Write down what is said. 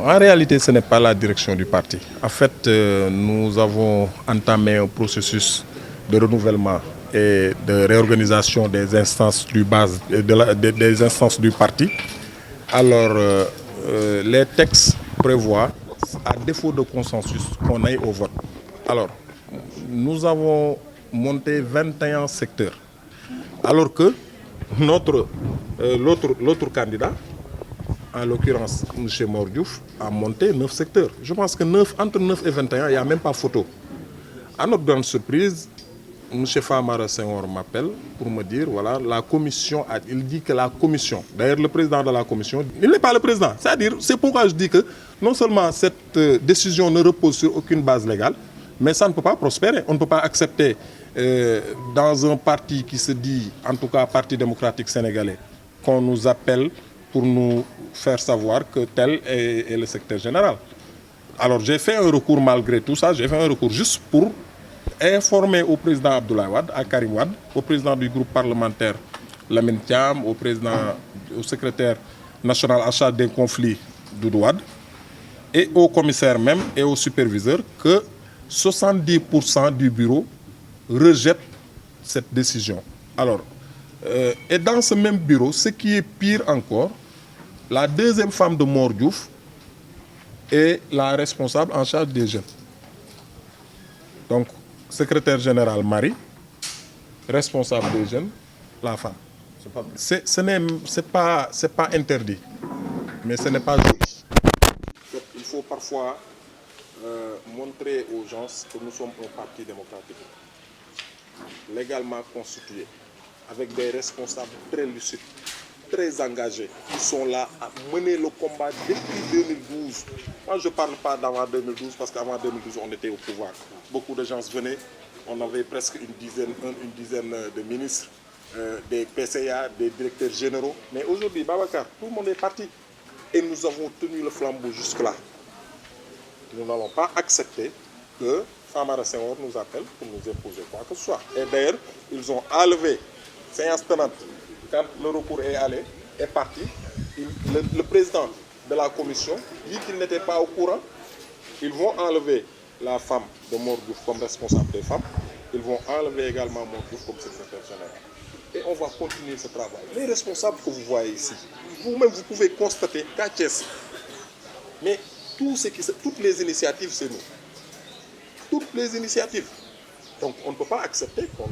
Non, en réalité, ce n'est pas la direction du parti. En fait, nous avons entamé un processus de renouvellement et de réorganisation des instances du base, des instances du parti. Alors, les textes prévoient, à défaut de consensus, qu'on aille au vote. Alors, nous avons monté 21 secteurs, alors que l'autre candidat, en l'occurrence M. Mordiouf, a monté 9 secteurs. Je pense que entre 9 et 21, il n'y a même pas photo. À notre grande surprise, M. Famara Senghor m'appelle pour me dire, voilà, la commission, il dit que la commission, d'ailleurs le président de la commission, il n'est pas le président. C'est-à-dire, c'est pourquoi je dis que non seulement cette décision ne repose sur aucune base légale, mais ça ne peut pas prospérer. On ne peut pas accepter dans un parti qui se dit, en tout cas Parti démocratique sénégalais, qu'on nous appelle pour nous faire savoir que tel est le secrétaire général. Alors j'ai fait un recours malgré tout ça, j'ai fait un recours juste pour informer au président Abdoulaye Wade, à Karim Wade, au président du groupe parlementaire Lamine Thiam, au secrétaire national à charge des conflits Doudou Wade, et au commissaire même et au superviseur que 70% du bureau rejette cette décision. Alors, et dans ce même bureau, ce qui est pire encore, la deuxième femme de Mor Diouf est la responsable en charge des jeunes. Donc, secrétaire général Marie, responsable des jeunes, la femme. C'est pas interdit, mais ce n'est pas juste. Il faut parfois montrer aux gens que nous sommes un parti démocratique, légalement constitué, avec des responsables très lucides, très engagés, qui sont là à mener le combat depuis 2012. Moi, je ne parle pas d'avant 2012, parce qu'avant 2012, on était au pouvoir. Beaucoup de gens venaient, on avait presque une dizaine de ministres, des PCA, des directeurs généraux. Mais aujourd'hui, Babacar, tout le monde est parti. Et nous avons tenu le flambeau jusque-là. Nous n'allons pas accepter que Famara Senghor nous appelle pour nous imposer quoi que ce soit. Et d'ailleurs, ils ont enlevé, séance tenante, quand le recours est parti, le président de la commission dit qu'il n'était pas au courant. Ils vont enlever la femme de Mor Diouf comme responsable des femmes. Ils vont enlever également Mor Diouf comme secrétaire général. Et on va continuer ce travail. Les responsables que vous voyez ici, vous-même vous pouvez constater qu'à Thiès, mais toutes les initiatives, c'est nous. Toutes les initiatives. Donc on ne peut pas accepter qu'on